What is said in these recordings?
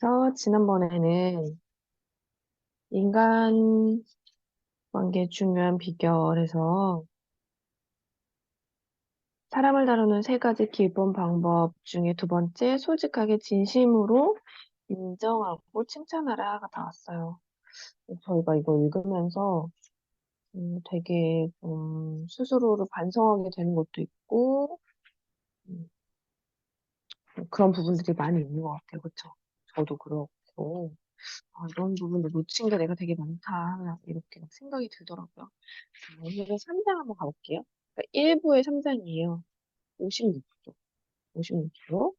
그래서 지난번에는 인간 관계 중요한 비결에서 사람을 다루는 세 가지 기본 방법 중에 두 번째, 솔직하게 진심으로 인정하고 칭찬하라가 나왔어요. 저희가 이거 읽으면서 되게 좀 스스로를 반성하게 되는 것도 있고, 음, 그런 부분들이 많이 있는 것 같아요. 그쵸? 저도 그렇고. 아, 이런 부분을 놓친 게 내가 되게 많다. 이렇게 막 생각이 들더라고요. 오늘은 3장 한번 가볼게요. 그러니까 1부의 3장이에요. 56쪽. 56쪽.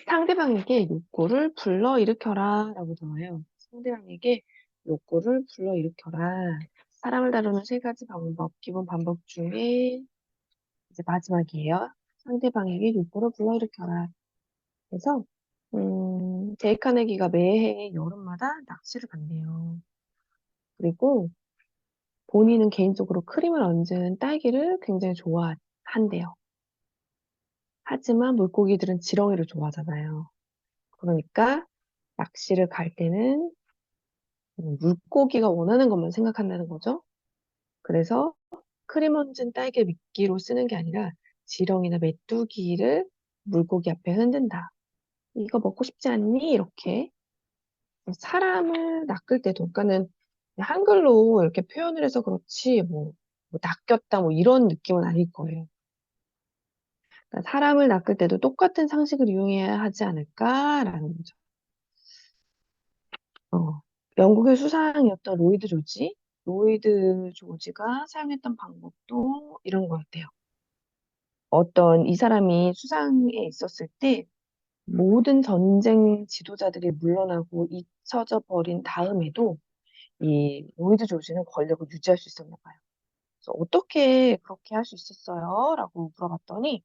상대방에게 욕구를 불러일으켜라 라고 나와요. 상대방에게 욕구를 불러일으켜라. 사람을 다루는 세 가지 방법, 기본 방법 중에 이제 마지막이에요. 상대방에게 욕구를 불러일으켜라. 그래서 데이 카네기가 매해 여름마다 낚시를 간대요. 그리고 본인은 개인적으로 크림을 얹은 딸기를 굉장히 좋아한대요. 하지만 물고기들은 지렁이를 좋아하잖아요. 그러니까 낚시를 갈 때는 물고기가 원하는 것만 생각한다는 거죠. 그래서 크림 얹은 딸기를 미끼로 쓰는 게 아니라 지렁이나 메뚜기를 물고기 앞에 흔든다. 이거 먹고 싶지 않니? 이렇게 사람을 낚을 때도, 그러니까는 한글로 이렇게 표현을 해서 그렇지, 뭐 낚였다, 뭐 이런 느낌은 아닐 거예요. 그러니까 사람을 낚을 때도 똑같은 상식을 이용해야 하지 않을까라는 거죠. 어, 영국의 수상이었던 로이드 조지가 사용했던 방법도 이런 것 같아요. 어떤 이 사람이 수상에 있었을 때 모든 전쟁 지도자들이 물러나고 잊혀져 버린 다음에도 이 로이드 조지는 권력을 유지할 수 있었나 봐요. 그래서 어떻게 그렇게 할 수 있었어요? 라고 물어봤더니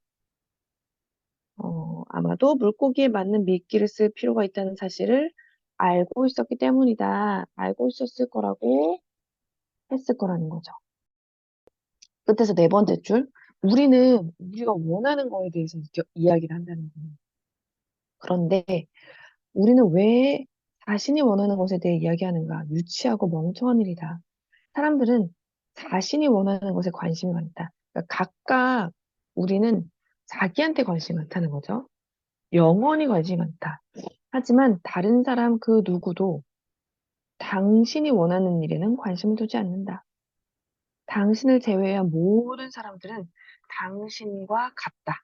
아마도 물고기에 맞는 미끼를 쓸 필요가 있다는 사실을 알고 있었기 때문이다. 알고 있었을 거라고 했을 거라는 거죠. 끝에서 네 번째 줄. 우리는 우리가 원하는 거에 대해서 이야기를 한다는 거예요. 그런데 우리는 왜 자신이 원하는 것에 대해 이야기하는가? 유치하고 멍청한 일이다. 사람들은 자신이 원하는 것에 관심이 많다. 그러니까 각각 우리는 자기한테 관심이 많다는 거죠. 영원히 관심이 많다. 하지만 다른 사람 그 누구도 당신이 원하는 일에는 관심을 두지 않는다. 당신을 제외한 모든 사람들은 당신과 같다.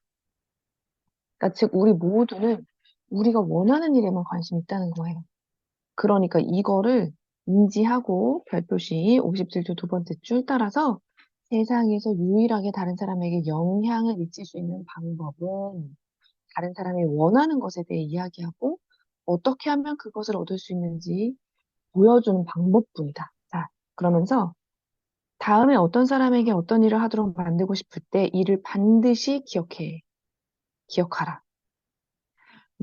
그러니까 즉 우리 모두는 우리가 원하는 일에만 관심이 있다는 거예요. 그러니까 이거를 인지하고 별표시 57조 두 번째 줄 따라서 세상에서 유일하게 다른 사람에게 영향을 미칠 수 있는 방법은 다른 사람이 원하는 것에 대해 이야기하고 어떻게 하면 그것을 얻을 수 있는지 보여주는 방법뿐이다. 자, 그러면서 다음에 어떤 사람에게 어떤 일을 하도록 만들고 싶을 때 이를 반드시 기억하라.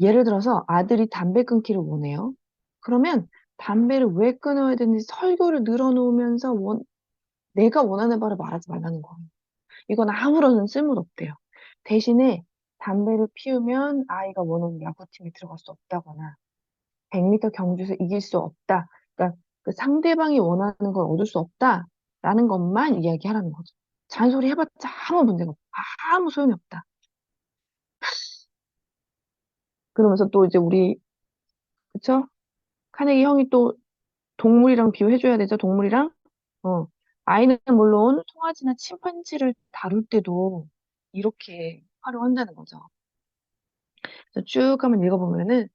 예를 들어서 아들이 담배 끊기를 원해요. 그러면 담배를 왜 끊어야 되는지 설교를 늘어놓으면서 내가 원하는 바를 말하지 말라는 거예요. 이건 아무런 쓸모도 없대요. 대신에 담배를 피우면 아이가 원하는 야구팀에 들어갈 수 없다거나 100m 경주에서 이길 수 없다. 그러니까 그 상대방이 원하는 걸 얻을 수 없다라는 것만 이야기하라는 거죠. 잔소리 해봤자 아무 문제가 없다. 아무 소용이 없다. 그러면서 또 이제 그쵸? 카네기 형이 또 동물이랑 비유해줘야 되죠, 동물이랑. 어. 아이는 물론 송아지나 침팬지를 다룰 때도 이렇게 활용한다는 거죠. 그래서 쭉 한번 읽어보면은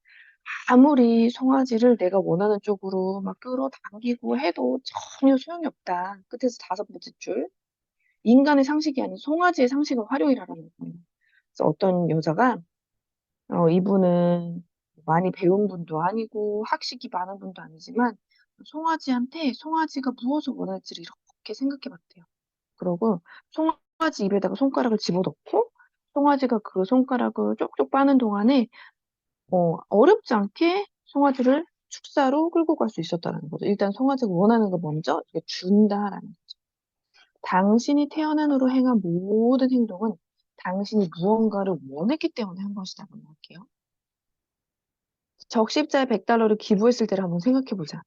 아무리 송아지를 내가 원하는 쪽으로 막 끌어당기고 해도 전혀 소용이 없다. 끝에서 다섯 번째 줄. 인간의 상식이 아닌 송아지의 상식을 활용이라는 거예요. 그래서 어떤 여자가 이분은 많이 배운 분도 아니고 학식이 많은 분도 아니지만 송아지한테 송아지가 무엇을 원할지를 이렇게 생각해 봤대요. 그러고 송아지 입에다가 손가락을 집어넣고 송아지가 그 손가락을 쪽쪽 빠는 동안에 어렵지 않게 송아지를 축사로 끌고 갈 수 있었다는 거죠. 일단 송아지가 원하는 거 먼저 이렇게 준다라는 거죠. 당신이 태어난 후로 행한 모든 행동은 당신이 무언가를 원했기 때문에 한 것이라고 할게요. 적십자에 100달러를 기부했을 때를 한번 생각해 보자.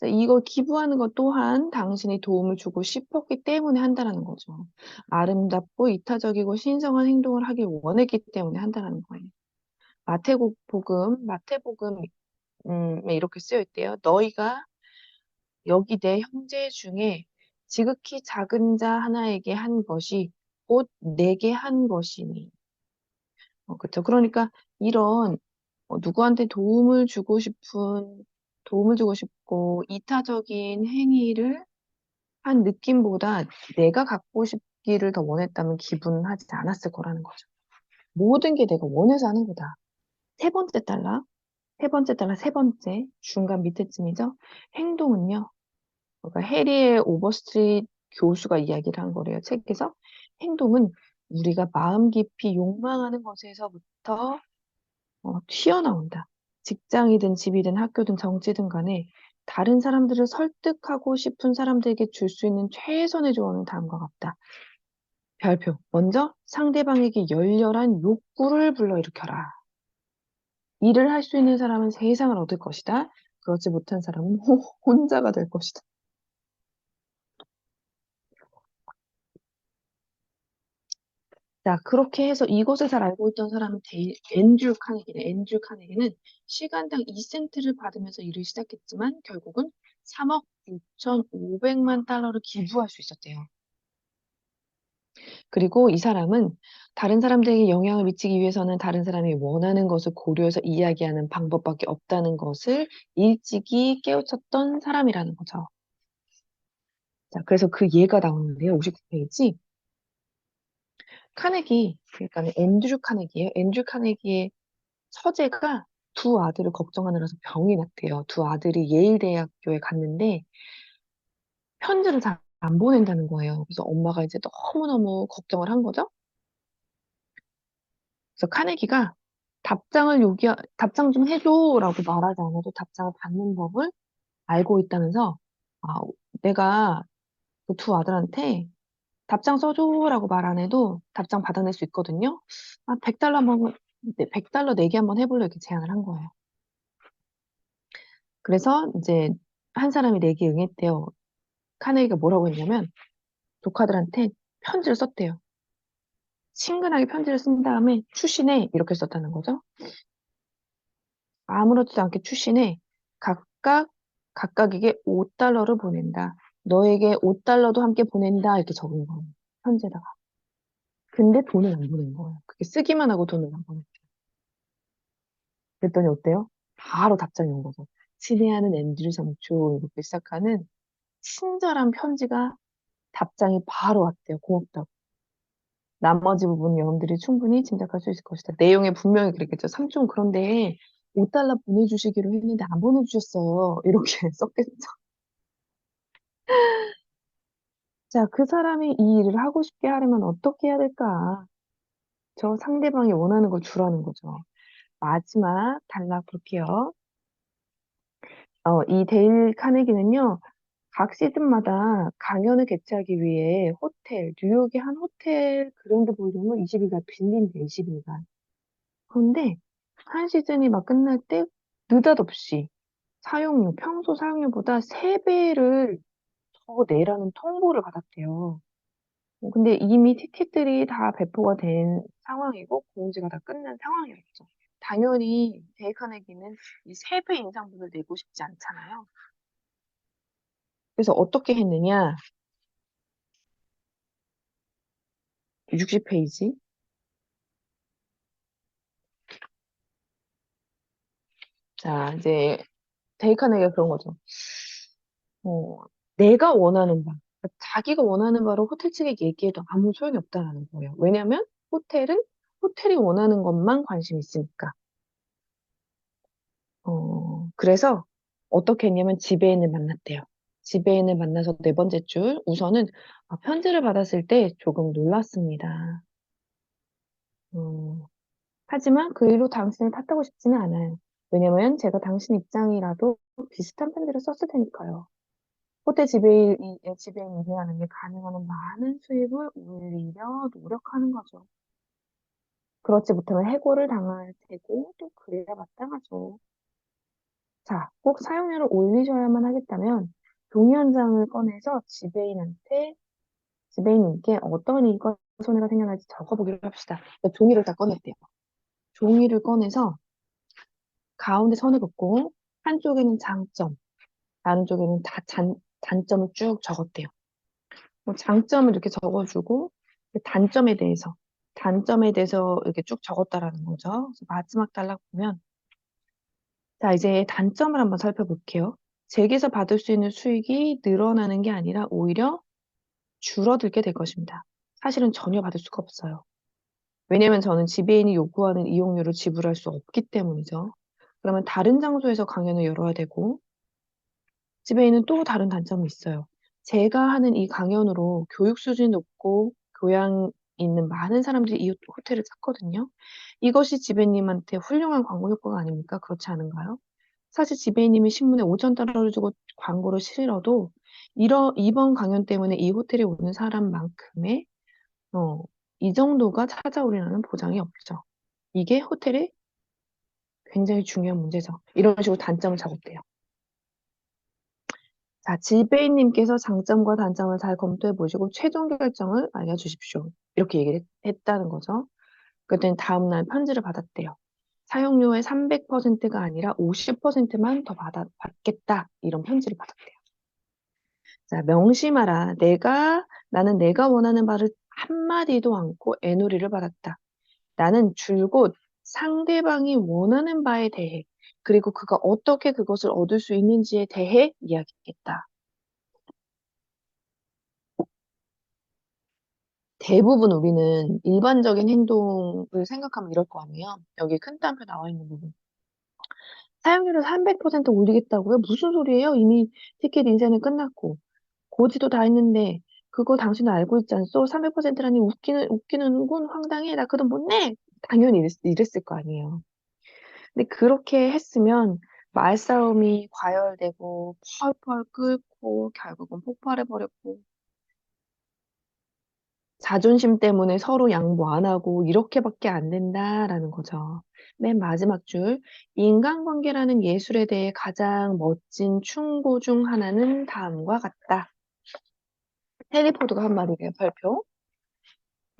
이걸 기부하는 것 또한 당신이 도움을 주고 싶었기 때문에 한다라는 거죠. 아름답고 이타적이고 신성한 행동을 하길 원했기 때문에 한다라는 거예요. 마태복음에 이렇게 쓰여 있대요. 너희가 여기 내 형제 중에 지극히 작은 자 하나에게 한 것이 곧 내게 한 것이니. 그렇죠. 그러니까 이런 누구한테 도움을 주고 싶고 이타적인 행위를 한 느낌보다 내가 갖고 싶기를 더 원했다면 기분은 하지 않았을 거라는 거죠. 모든 게 내가 원해서 하는 거다. 세 번째 달러, 세 번째, 중간 밑에쯤이죠. 행동은요. 그러니까 해리의 오버스트리트 교수가 이야기를 한 거래요. 책에서. 행동은 우리가 마음 깊이 욕망하는 것에서부터 튀어나온다. 직장이든 집이든 학교든 정치든 간에 다른 사람들을 설득하고 싶은 사람들에게 줄 수 있는 최선의 조언은 다음과 같다. 별표. 먼저 상대방에게 열렬한 욕구를 불러일으켜라. 일을 할 수 있는 사람은 세상을 얻을 것이다. 그렇지 못한 사람은 혼자가 될 것이다. 자, 그렇게 해서 이것을 잘 알고 있던 사람은 앤드류 카네기네. 앤드류 카네기는 시간당 2센트를 받으면서 일을 시작했지만 결국은 3억 6,500만 달러를 기부할 수 있었대요. 그리고 이 사람은 다른 사람들에게 영향을 미치기 위해서는 다른 사람이 원하는 것을 고려해서 이야기하는 방법밖에 없다는 것을 일찍이 깨우쳤던 사람이라는 거죠. 자, 그래서 그 예가 나오는데요. 59페이지. 그러니까 앤드류 카네기예요. 앤드류 카네기의 서재가 두 아들을 걱정하느라서 병이 났대요. 두 아들이 예일 대학교에 갔는데 편지를 잘 안 보낸다는 거예요. 그래서 엄마가 이제 너무너무 걱정을 한 거죠. 그래서 카네기가 답장 좀 해줘라고 말하지 않아도 답장을 받는 법을 알고 있다면서 아, 내가 그 두 아들한테 답장 써줘라고 말 안 해도 답장 받아낼 수 있거든요. 100달러 내기 한번 해볼래 이렇게 제안을 한 거예요. 그래서 이제 한 사람이 내기 응했대요. 카네기가 뭐라고 했냐면 조카들한테 편지를 썼대요. 친근하게 편지를 쓴 다음에 추신해 이렇게 썼다는 거죠. 아무렇지도 않게 추신해 각각 각각에게 5달러를 보낸다. 너에게 5달러도 함께 보낸다 이렇게 적은 거예요. 편지에다가. 근데 돈을 안 보낸 거예요. 그게 쓰기만 하고 돈을 안 보냈대요. 그랬더니 어때요? 바로 답장이 온 거죠. 친애하는 앤드류 삼촌 이렇게 시작하는 친절한 편지가 답장이 바로 왔대요. 고맙다고. 나머지 부분 여러분들이 충분히 짐작할 수 있을 것이다. 내용에 분명히 그랬겠죠. 삼촌 그런데 5달러 보내주시기로 했는데 안 보내주셨어요. 이렇게 썼겠죠. 자, 그 사람이 이 일을 하고 싶게 하려면 어떻게 해야 될까? 저 상대방이 원하는 걸 주라는 거죠. 마지막 단락 볼게요. 이 데일 카네기는요, 각 시즌마다 강연을 개최하기 위해 뉴욕의 한 호텔 그랜드 볼륨을 20일간 빌린대요, 20일간. 그런데 한 시즌이 막 끝날 때 느닷없이 평소 사용료보다 3배를 더 내라는 통보를 받았대요. 근데 이미 티켓들이 다 배포가 된 상황이고 공지가 다 끝난 상황이었죠. 당연히 데이 카네기는 이 3배 인상분을 내고 싶지 않잖아요. 그래서 어떻게 했느냐? 60페이지. 자, 이제 데이 카네기가 그런 거죠. 어, 내가 원하는 바, 그러니까 자기가 원하는 바로 호텔 측에게 얘기해도 아무 소용이 없다라는 거예요. 왜냐면 호텔은 호텔이 원하는 것만 관심 있으니까. 그래서 어떻게 했냐면 지배인을 만났대요. 지배인을 만나서 네 번째 줄, 우선은 편지를 받았을 때 조금 놀랐습니다. 어, 하지만 그 이후로 당신을 탓하고 싶지는 않아요. 왜냐면 제가 당신 입장이라도 비슷한 편지를 썼을 테니까요. 지배인이 일하는 게 가능한 한 많은 수입을 올리려 노력하는 거죠. 그렇지 못하면 해고를 당할 테고 또 그래야 마땅하죠. 자, 꼭 사용료를 올리셔야만 하겠다면 동의 한 장을 꺼내서 지배인님께 어떤 이익과 손해가 생겨날지 적어보기로 합시다. 그러니까 종이를 다 꺼냈대요. 종이를 꺼내서 가운데 선을 긋고 한쪽에는 장점, 다른 쪽에는 다 단점을 쭉 적었대요. 뭐 장점을 이렇게 적어주고 단점에 대해서 이렇게 쭉 적었다라는 거죠. 그래서 마지막 단락 보면 자, 이제 단점을 한번 살펴볼게요. 잭에서 받을 수 있는 수익이 늘어나는 게 아니라 오히려 줄어들게 될 것입니다. 사실은 전혀 받을 수가 없어요. 왜냐면 저는 지배인이 요구하는 이용료를 지불할 수 없기 때문이죠. 그러면 다른 장소에서 강연을 열어야 되고, 지배인은 또 다른 단점이 있어요. 제가 하는 이 강연으로 교육 수준이 높고 교양 있는 많은 사람들이 이 호텔을 찾거든요. 이것이 지배인님한테 훌륭한 광고 효과가 아닙니까? 그렇지 않은가요? 사실 지배인님이 신문에 5천 달러를 주고 광고를 실어도 이번 강연 때문에 이 호텔에 오는 사람만큼의 어, 이 정도가 찾아오리라는 보장이 없죠. 이게 호텔의 굉장히 중요한 문제죠. 이런 식으로 단점을 적었대요. 자, 지배인님께서 장점과 단점을 잘 검토해 보시고 최종 결정을 알려주십시오. 이렇게 얘기를 했다는 거죠. 그랬더니 다음날 편지를 받았대요. 사용료의 300%가 아니라 50%만 더 받겠다. 이런 편지를 받았대요. 자, 명심하라. 나는 내가 원하는 말을 한마디도 않고 애누리를 받았다. 나는 줄곧 상대방이 원하는 바에 대해, 그리고 그가 어떻게 그것을 얻을 수 있는지에 대해 이야기했다. 대부분 우리는 일반적인 행동을 생각하면 이럴 거 아니에요. 여기 큰 따옴표 나와 있는 부분. 사용료를 300% 올리겠다고요? 무슨 소리예요? 이미 티켓 인쇄는 끝났고, 고지도 다 했는데, 그거 당신은 알고 있지 않소? 300%라니 웃기는군, 황당해. 나 그 돈 못 내! 당연히 이랬을 거 아니에요. 근데 그렇게 했으면 말싸움이 과열되고 펄펄 끓고 결국은 폭발해버렸고 자존심 때문에 서로 양보 안 하고 이렇게밖에 안 된다라는 거죠. 맨 마지막 줄, 인간관계라는 예술에 대해 가장 멋진 충고 중 하나는 다음과 같다. 해리포터가 한 말이래요, 발표.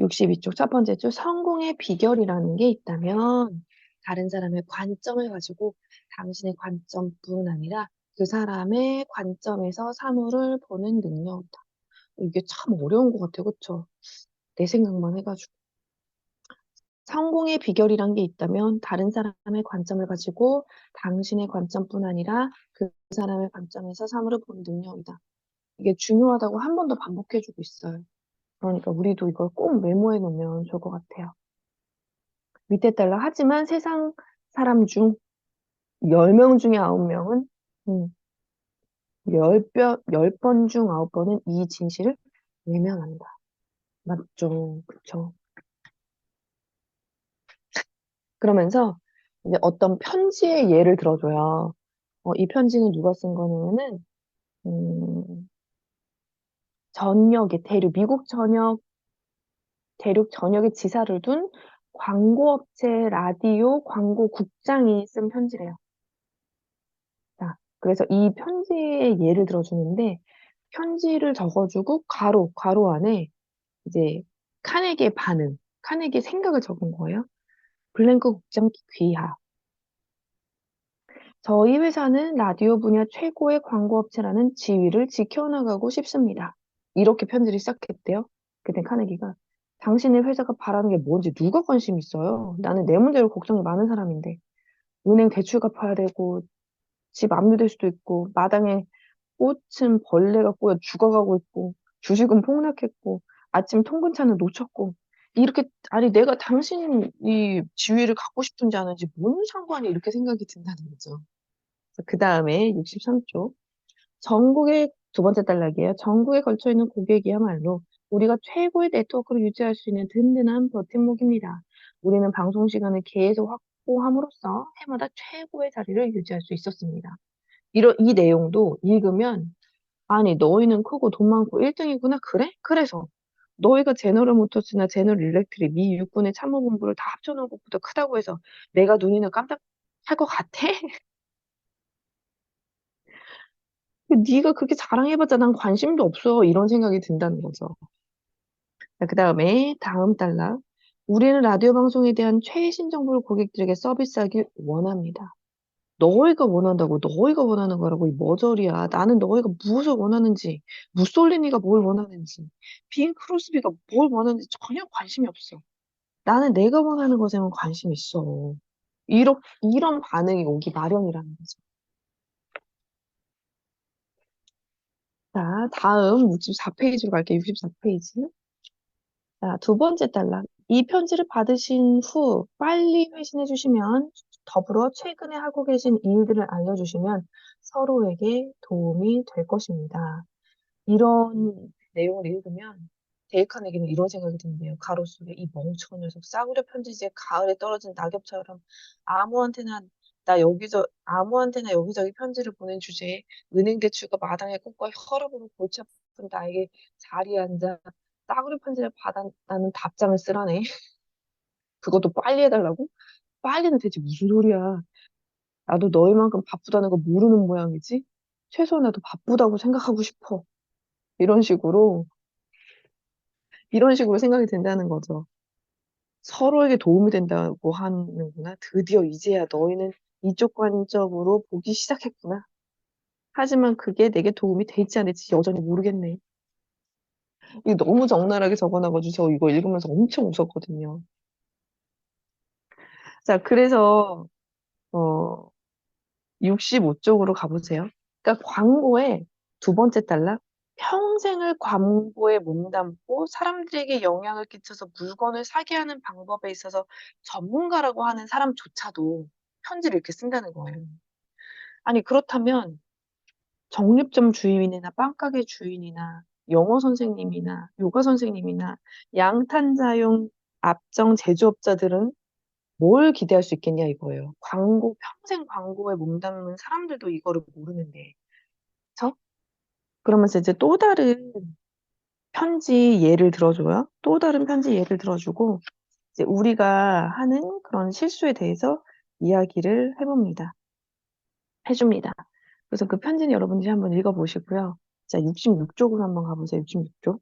62쪽 첫 번째 줄, 성공의 비결이라는 게 있다면 다른 사람의 관점을 가지고 당신의 관점뿐 아니라 그 사람의 관점에서 사물을 보는 능력이다. 이게 참 어려운 것 같아요. 그쵸? 내 생각만 해가지고. 성공의 비결이란 게 있다면 다른 사람의 관점을 가지고 당신의 관점뿐 아니라 그 사람의 관점에서 사물을 보는 능력이다. 이게 중요하다고 한 번 더 반복해주고 있어요. 그러니까 우리도 이걸 꼭 메모해 놓으면 좋을 것 같아요. 밑에 달라. 하지만 세상 사람 중 10명 중에 9명은, 10번 중 9번은 이 진실을 외면한다. 맞죠? 그쵸? 그러면서 이제 어떤 편지의 예를 들어줘요. 이 편지는 누가 쓴 거냐면은, 음, 미국 전역에 지사를 둔 광고업체 라디오 광고국장이 쓴 편지래요. 자, 그래서 이 편지의 예를 들어주는데, 편지를 적어주고 괄호 안에 이제 카네기의 반응, 카네기의 생각을 적은 거예요. 블랭크 국장 귀하. 저희 회사는 라디오 분야 최고의 광고업체라는 지위를 지켜나가고 싶습니다. 이렇게 편지를 시작했대요. 그때 카네기가 당신의 회사가 바라는 게 뭔지 누가 관심 있어요? 나는 내 문제로 걱정이 많은 사람인데 은행 대출 갚아야 되고 집 압류될 수도 있고 마당에 꽃은 벌레가 꼬여 죽어가고 있고 주식은 폭락했고 아침 통근차는 놓쳤고 이렇게 아니 내가 당신이 지위를 갖고 싶은지 아는지 뭔 상관이 이렇게 생각이 든다는 거죠. 그 다음에 63쪽 전국의 두 번째 단락이에요. 전국에 걸쳐 있는 고객이야말로 우리가 최고의 네트워크를 유지할 수 있는 든든한 버팀목입니다. 우리는 방송 시간을 계속 확보함으로써 해마다 최고의 자리를 유지할 수 있었습니다. 이 내용도 읽으면 아니, 너희는 크고 돈 많고 1등이구나? 그래? 그래서 너희가 제너럴 모터스나 제너럴 일렉트릭 미 육군의 참모본부를 다 합쳐놓은 것보다 크다고 해서 내가 눈이나 깜짝할 것 같아? 네가 그렇게 자랑해봤자 난 관심도 없어. 이런 생각이 든다는 거죠. 자, 그다음에 다음 달락. 우리는 라디오 방송에 대한 최신 정보를 고객들에게 서비스하길 원합니다. 너희가 원한다고 너희가 원하는 거라고 이 머저리야. 나는 너희가 무엇을 원하는지, 무솔리니가 뭘 원하는지, 빈 크로스비가 뭘 원하는지 전혀 관심이 없어. 나는 내가 원하는 것에만 관심이 있어. 이런 반응이 오기 마련이라는 거죠. 자, 다음 64페이지로 갈게요. 64페이지. 자, 두 번째 달락. 이 편지를 받으신 후 빨리 회신해 주시면 더불어 최근에 하고 계신 일들을 알려주시면 서로에게 도움이 될 것입니다. 이런 내용을 읽으면 데일 카네기는 이런 생각이 든대요. 가로 속에 이 멍청한 녀석 싸구려 편지지에 가을에 떨어진 낙엽처럼 아무한테나 여기저기 편지를 보낸 주제에 은행 대출과 마당의 꽃과 혈압으로 골치 아픈 나에게 자리에 앉아 싸구려 편지를 받았다는 답장을 쓰라네. 그것도 빨리 해달라고? 빨리는 대체 무슨 소리야. 나도 너희만큼 바쁘다는 거 모르는 모양이지? 최소한 나도 바쁘다고 생각하고 싶어. 이런 식으로 이런 식으로 생각이 된다는 거죠. 서로에게 도움이 된다고 하는구나. 드디어 이제야 너희는 이쪽 관점으로 보기 시작했구나. 하지만 그게 내게 도움이 될지 안 될지 여전히 모르겠네. 이거 너무 적나라하게 적어놔가지고 저 이거 읽으면서 엄청 웃었거든요. 자, 그래서 65쪽으로 가보세요. 그러니까 광고의 두 번째 단락. 평생을 광고에 몸담고 사람들에게 영향을 끼쳐서 물건을 사게 하는 방법에 있어서 전문가라고 하는 사람조차도 편지를 이렇게 쓴다는 거예요. 아니, 그렇다면 정육점 주인이나 빵가게 주인이나 영어 선생님이나 요가 선생님이나 양탄자용 압정 제조업자들은 뭘 기대할 수 있겠냐 이거예요. 평생 광고에 몸담은 사람들도 이거를 모르는데. 그쵸? 그러면서 이제 또 다른 편지 예를 들어줘요. 또 다른 편지 예를 들어주고, 이제 우리가 하는 그런 실수에 대해서 이야기를 해줍니다. 그래서 그 편지는 여러분들이 한번 읽어보시고요. 자, 66쪽으로 한번 가보세요. 66쪽.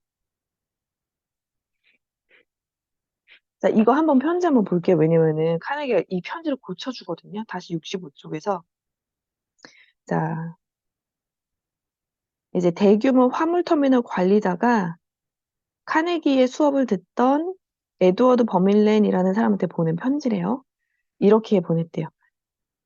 자, 이거 한번 편지 한번 볼게요. 왜냐면은 카네기가 이 편지를 고쳐주거든요. 다시 65쪽에서. 자, 이제 대규모 화물터미널 관리자가 카네기의 수업을 듣던 에드워드 버밀렌이라는 사람한테 보낸 편지래요. 이렇게 보냈대요.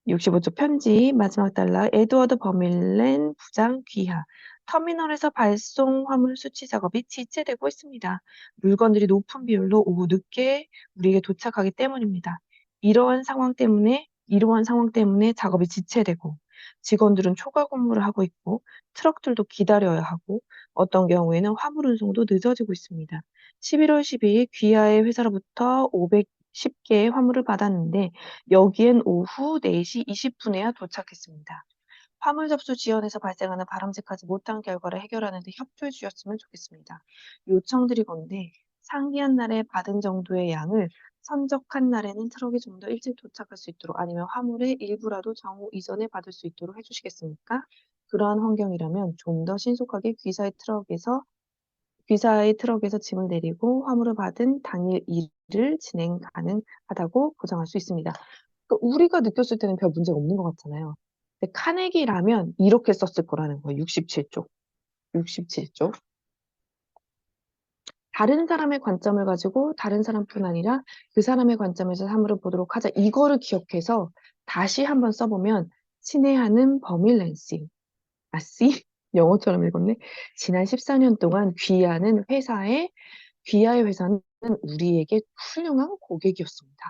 65쪽 편지 마지막 달락 에드워드 버밀렌 부장 귀하. 터미널에서 발송 화물 수치 작업이 지체되고 있습니다. 물건들이 높은 비율로 오후 늦게 우리에게 도착하기 때문입니다. 이러한 상황 때문에 작업이 지체되고 직원들은 초과 근무를 하고 있고 트럭들도 기다려야 하고 어떤 경우에는 화물 운송도 늦어지고 있습니다. 11월 12일 귀하의 회사로부터 510개의 화물을 받았는데 여기엔 오후 4시 20분에야 도착했습니다. 화물 접수 지연에서 발생하는 바람직하지 못한 결과를 해결하는 데 협조해 주셨으면 좋겠습니다. 요청드리건대 상기한 날에 받은 정도의 양을 선적한 날에는 트럭이 좀 더 일찍 도착할 수 있도록 아니면 화물의 일부라도 정오 이전에 받을 수 있도록 해주시겠습니까? 그러한 환경이라면 좀 더 신속하게 귀사의 트럭에서 짐을 내리고 화물을 받은 당일 일을 진행 가능하다고 보장할 수 있습니다. 그러니까 우리가 느꼈을 때는 별 문제가 없는 것 같잖아요. 근데 카네기라면 이렇게 썼을 거라는 거예요. 67쪽. 67쪽. 다른 사람의 관점을 가지고 다른 사람뿐 아니라 그 사람의 관점에서 사물을 보도록 하자. 이거를 기억해서 다시 한번 써보면 친애하는 버밀랜시. 씨? 영어처럼 읽었네. 지난 14년 동안 귀하의 회사는 우리에게 훌륭한 고객이었습니다.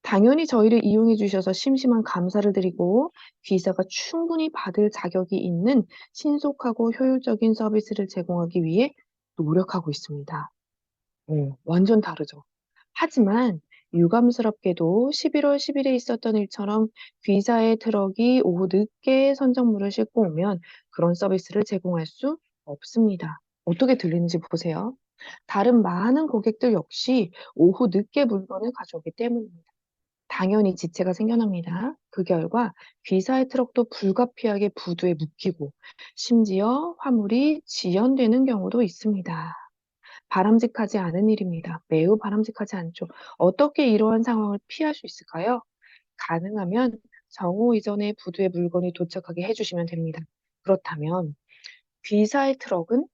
당연히 저희를 이용해 주셔서 심심한 감사를 드리고 귀사가 충분히 받을 자격이 있는 신속하고 효율적인 서비스를 제공하기 위해 노력하고 있습니다. 완전 다르죠. 하지만 유감스럽게도 11월 10일에 있었던 일처럼 귀사의 트럭이 오후 늦게 선적물을 싣고 오면 그런 서비스를 제공할 수 없습니다. 어떻게 들리는지 보세요. 다른 많은 고객들 역시 오후 늦게 물건을 가져오기 때문입니다. 당연히 지체가 생겨납니다. 그 결과 귀사의 트럭도 불가피하게 부두에 묶이고 심지어 화물이 지연되는 경우도 있습니다. 바람직하지 않은 일입니다. 매우 바람직하지 않죠. 어떻게 이러한 상황을 피할 수 있을까요? 가능하면 정오 이전에 부두에 물건이 도착하게 해주시면 됩니다. 그렇다면 귀사의 트럭은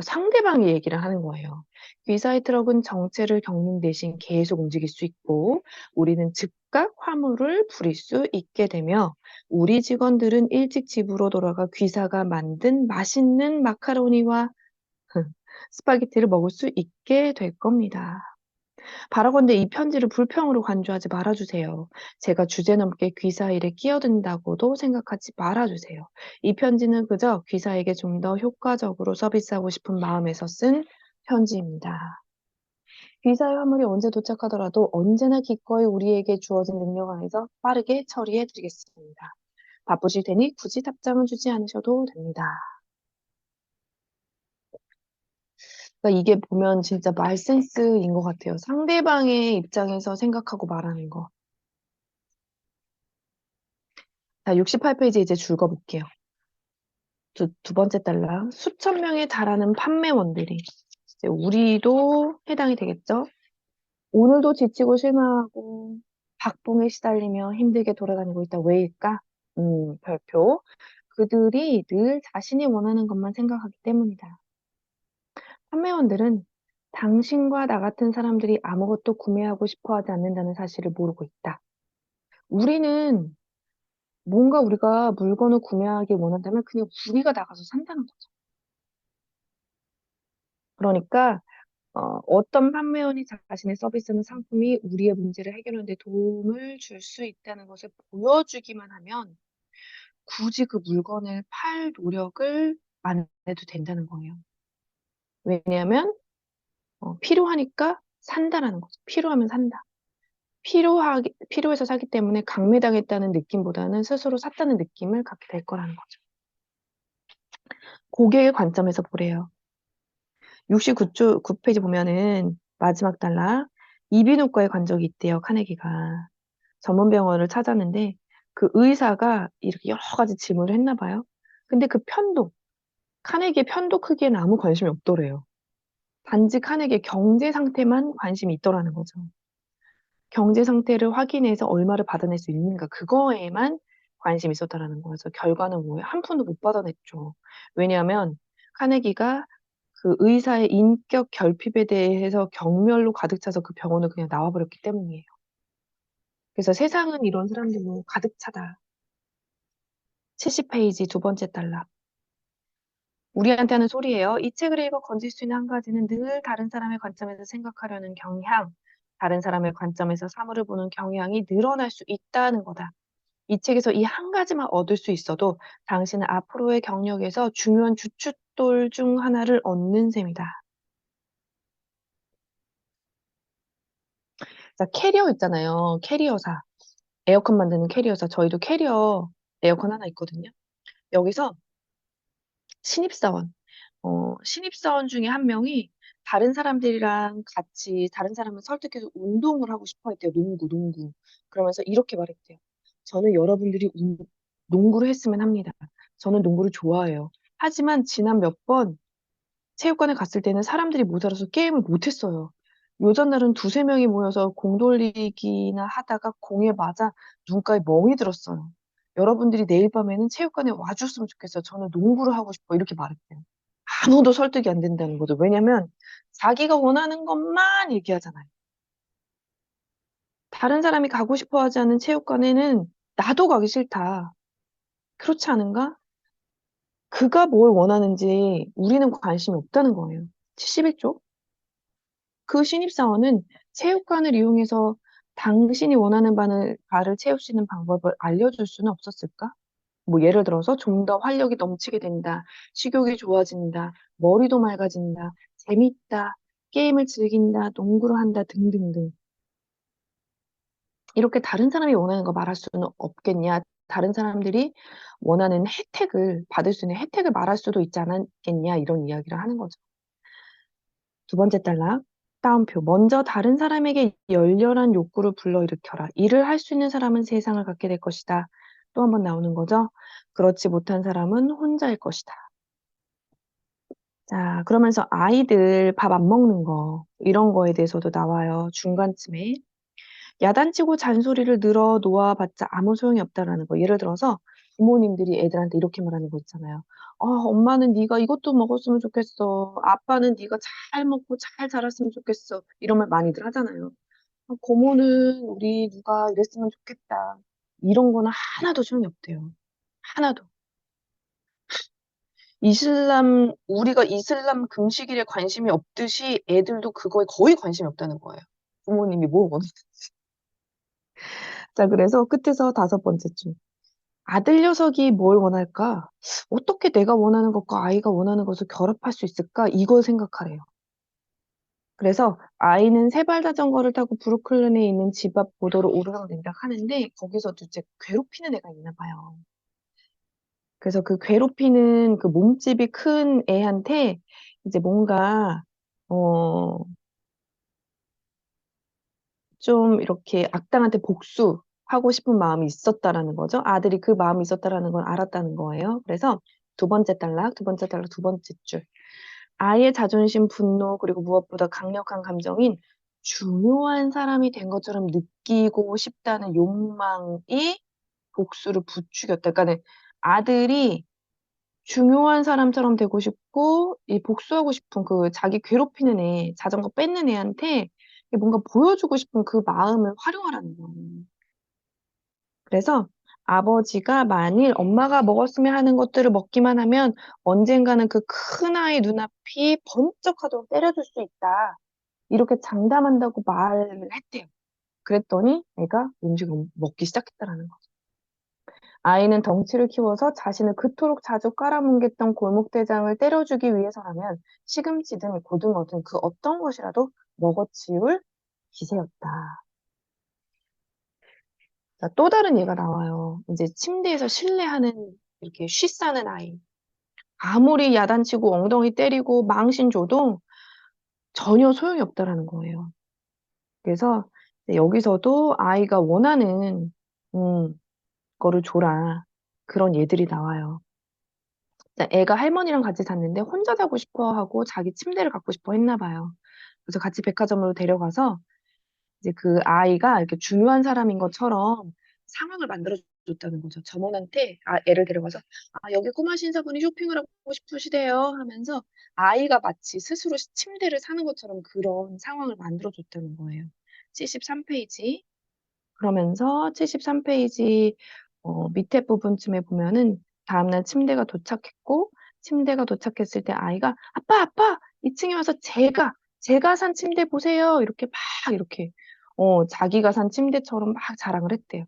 상대방이 얘기를 하는 거예요. 귀사의 트럭은 정체를 겪는 대신 계속 움직일 수 있고 우리는 즉각 화물을 부릴 수 있게 되며 우리 직원들은 일찍 집으로 돌아가 귀사가 만든 맛있는 마카로니와 스파게티를 먹을 수 있게 될 겁니다. 바라건대 이 편지를 불평으로 간주하지 말아주세요. 제가 주제넘게 귀사 일에 끼어든다고도 생각하지 말아주세요. 이 편지는 그저 귀사에게 좀 더 효과적으로 서비스하고 싶은 마음에서 쓴 편지입니다. 귀사의 화물이 언제 도착하더라도 언제나 기꺼이 우리에게 주어진 능력 안에서 빠르게 처리해 드리겠습니다. 바쁘실 테니 굳이 답장은 주지 않으셔도 됩니다. 그러니까 이게 보면 진짜 말센스인 것 같아요. 상대방의 입장에서 생각하고 말하는 거. 자, 68페이지 이제 줄 거볼게요. 두 번째 달랑. 수천 명에 달하는 판매원들이. 이제 우리도 해당이 되겠죠? 오늘도 지치고 실망하고 박봉에 시달리며 힘들게 돌아다니고 있다. 왜일까? 별표. 그들이 늘 자신이 원하는 것만 생각하기 때문이다. 판매원들은 당신과 나 같은 사람들이 아무것도 구매하고 싶어 하지 않는다는 사실을 모르고 있다. 우리는 뭔가 우리가 물건을 구매하기 원한다면 그냥 우리가 나가서 산다는 거죠. 그러니까 어떤 판매원이 자신의 서비스나 상품이 우리의 문제를 해결하는 데 도움을 줄 수 있다는 것을 보여주기만 하면 굳이 그 물건을 팔 노력을 안 해도 된다는 거예요. 왜냐하면 필요하니까 산다라는 거죠. 필요하면 산다. 필요해서 사기 때문에 강매당했다는 느낌보다는 스스로 샀다는 느낌을 갖게 될 거라는 거죠. 고객의 관점에서 보래요. 69페이지 보면은 마지막 단락 이비인후과에 간 적이 있대요. 카네기가. 전문 병원을 찾았는데 그 의사가 이렇게 여러 가지 질문을 했나 봐요. 근데 그 편도, 카네기의 편도 크기에는 아무 관심이 없더래요. 단지 카네기의 경제 상태만 관심이 있더라는 거죠. 경제 상태를 확인해서 얼마를 받아낼 수 있는가 그거에만 관심이 있었다라는 거죠. 결과는 뭐예요? 한 푼도 못 받아냈죠. 왜냐하면 카네기가 그 의사의 인격 결핍에 대해서 경멸로 가득 차서 그 병원을 그냥 나와버렸기 때문이에요. 그래서 세상은 이런 사람들로 가득 차다. 70페이지 두 번째 단락. 우리한테 하는 소리예요. 이 책을 읽어 건질 수 있는 한 가지는 늘 다른 사람의 관점에서 생각하려는 경향, 다른 사람의 관점에서 사물을 보는 경향이 늘어날 수 있다는 거다. 이 책에서 이 한 가지만 얻을 수 있어도 당신은 앞으로의 경력에서 중요한 주춧돌 중 하나를 얻는 셈이다. 자, 캐리어 있잖아요. 캐리어사. 에어컨 만드는 캐리어사. 저희도 캐리어 에어컨 하나 있거든요. 여기서 신입사원, 신입사원 중에 한 명이 다른 사람들이랑 같이 다른 사람을 설득해서 운동을 하고 싶어 했대요. 농구. 그러면서 이렇게 말했대요. 저는 여러분들이 농구를 했으면 합니다. 저는 농구를 좋아해요. 하지만 지난 몇 번 체육관에 갔을 때는 사람들이 모자라서 게임을 못했어요. 요전날은 두세 명이 모여서 공 돌리기나 하다가 공에 맞아 눈가에 멍이 들었어요. 여러분들이 내일 밤에는 체육관에 와줬으면 좋겠어요. 저는 농구를 하고 싶어. 이렇게 말했대요. 아무도 설득이 안 된다는 거죠. 왜냐면 자기가 원하는 것만 얘기하잖아요. 다른 사람이 가고 싶어 하지 않는 체육관에는 나도 가기 싫다. 그렇지 않은가? 그가 뭘 원하는지 우리는 관심이 없다는 거예요. 71쪽. 그 신입사원은 체육관을 이용해서 당신이 원하는 바를 채울 수 있는 방법을 알려줄 수는 없었을까? 뭐 예를 들어서 좀 더 활력이 넘치게 된다, 식욕이 좋아진다, 머리도 맑아진다, 재밌다, 게임을 즐긴다, 농구를 한다 등등등. 이렇게 다른 사람이 원하는 거 말할 수는 없겠냐? 다른 사람들이 원하는 혜택을 받을 수 있는 혜택을 말할 수도 있지 않았겠냐? 이런 이야기를 하는 거죠. 두 번째 단락. 따옴표. 먼저 다른 사람에게 열렬한 욕구를 불러일으켜라. 이를 할 수 있는 사람은 세상을 갖게 될 것이다. 또 한 번 나오는 거죠. 그렇지 못한 사람은 혼자일 것이다. 자, 그러면서 아이들 밥 안 먹는 거, 이런 거에 대해서도 나와요. 중간쯤에. 야단치고 잔소리를 늘어 놓아봤자 아무 소용이 없다라는 거. 예를 들어서 부모님들이 애들한테 이렇게 말하는 거 있잖아요. 엄마는 네가 이것도 먹었으면 좋겠어. 아빠는 네가 잘 먹고 잘 자랐으면 좋겠어. 이런 말 많이들 하잖아요. 고모는 우리 누가 이랬으면 좋겠다. 이런 거는 하나도 소용이 없대요. 하나도. 우리가 이슬람 금식일에 관심이 없듯이 애들도 그거에 거의 관심이 없다는 거예요. 부모님이 뭘 원하는지. 자, 그래서 끝에서 다섯 번째 줄. 아들 녀석이 뭘 원할까? 어떻게 내가 원하는 것과 아이가 원하는 것을 결합할 수 있을까? 이걸 생각하래요. 그래서 아이는 세발 자전거를 타고 브루클린에 있는 집 앞 보도로 오르락내리락 하는데 거기서도 이제 괴롭히는 애가 있나 봐요. 그래서 그 괴롭히는 그 몸집이 큰 애한테 이제 뭔가 어, 좀 이렇게 악당한테 복수하고 싶은 마음이 있었다라는 거죠. 아들이 그 마음이 있었다라는 걸 알았다는 거예요. 그래서 두 번째 줄. 아이의 자존심, 분노, 그리고 무엇보다 강력한 감정인 중요한 사람이 된 것처럼 느끼고 싶다는 욕망이 복수를 부추겼다. 그러니까 아들이 중요한 사람처럼 되고 싶고, 이 복수하고 싶은 그 자기 괴롭히는 애, 자전거 뺏는 애한테 뭔가 보여주고 싶은 그 마음을 활용하라는 거예요. 그래서 아버지가 만일 엄마가 먹었으면 하는 것들을 먹기만 하면 언젠가는 그 큰아이 눈앞이 번쩍하도록 때려줄 수 있다. 이렇게 장담한다고 말을 했대요. 그랬더니 애가 음식을 먹기 시작했다라는 거죠. 아이는 덩치를 키워서 자신을 그토록 자주 깔아뭉갰던 골목대장을 때려주기 위해서라면 시금치든 고등어든 그 어떤 것이라도 먹어치울 기세였다. 자, 또 다른 예가 나와요. 이제 침대에서 실내하는 이렇게 쉬싸는 아이. 아무리 야단치고 엉덩이 때리고 망신 줘도 전혀 소용이 없다라는 거예요. 그래서 여기서도 아이가 원하는 거를 줘라. 그런 예들이 나와요. 자, 애가 할머니랑 같이 잤는데 혼자 자고 싶어 하고 자기 침대를 갖고 싶어 했나 봐요. 그래서 같이 백화점으로 데려가서 이제 그 아이가 이렇게 중요한 사람인 것처럼 상황을 만들어 줬다는 거죠. 점원한테 애를 데려가서 여기 꼬마 신사분이 쇼핑을 하고 싶으시대요 하면서 아이가 마치 스스로 침대를 사는 것처럼 그런 상황을 만들어 줬다는 거예요. 73페이지. 그러면서 73페이지 밑에 부분쯤에 보면은 다음날 침대가 도착했을 때 아이가 아빠, 아빠, 2층에 와서 제가 산 침대 보세요. 이렇게 막 이렇게 자기가 산 침대처럼 막 자랑을 했대요.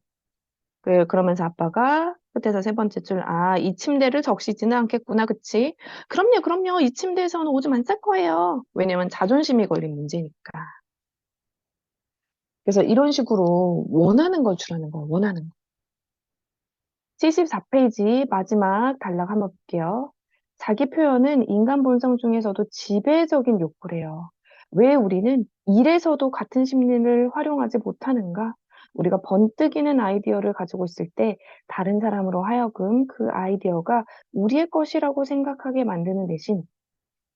그러면서 아빠가 끝에서 세 번째 줄, 이 침대를 적시지는 않겠구나, 그치? 그럼요, 그럼요. 이 침대에서는 오줌 안 쌀 거예요. 왜냐면 자존심이 걸린 문제니까. 그래서 이런 식으로 원하는 걸 주라는 거예요, 원하는 거. 74페이지 마지막 단락 한번 볼게요. 자기 표현은 인간 본성 중에서도 지배적인 욕구래요. 왜 우리는 일에서도 같은 심리를 활용하지 못하는가? 우리가 번뜩이는 아이디어를 가지고 있을 때 다른 사람으로 하여금 그 아이디어가 우리의 것이라고 생각하게 만드는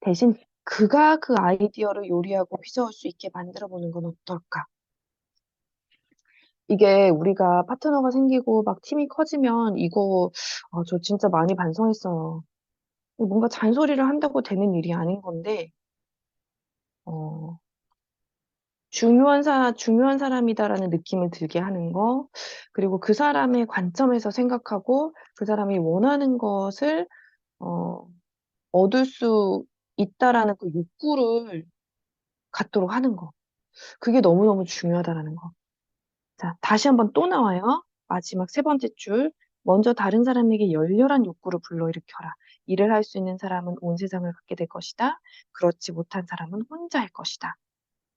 대신 그가 그 아이디어를 요리하고 휘저을 수 있게 만들어 보는 건 어떨까? 이게 우리가 파트너가 생기고 막 팀이 커지면 이거 저 진짜 많이 반성했어요. 뭔가 잔소리를 한다고 되는 일이 아닌 건데 어, 중요한 사람이다라는 느낌을 들게 하는 거, 그리고 그 사람의 관점에서 생각하고 그 사람이 원하는 것을 어, 얻을 수 있다라는 그 욕구를 갖도록 하는 거. 그게 너무너무 중요하다라는 거. 자, 다시 한번 또 나와요. 마지막 세 번째 줄. 먼저 다른 사람에게 열렬한 욕구를 불러일으켜라. 일을 할 수 있는 사람은 온 세상을 갖게 될 것이다. 그렇지 못한 사람은 혼자일 것이다.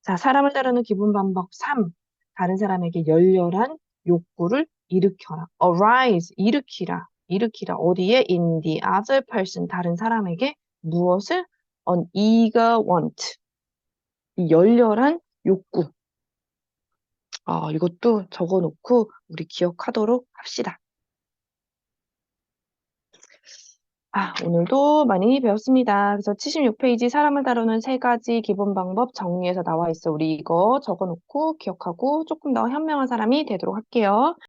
자, 사람을 따르는 기본 반복 3. 다른 사람에게 열렬한 욕구를 일으켜라. arise, 일으키라. 일으키라. 어디에? in the other person, 다른 사람에게 무엇을? an eager want. 이 열렬한 욕구. 이것도 적어놓고 우리 기억하도록 합시다. 오늘도 많이 배웠습니다. 그래서 76페이지 사람을 다루는 세 가지 기본 방법 정리해서 나와 있어. 우리 이거 적어놓고 기억하고 조금 더 현명한 사람이 되도록 할게요.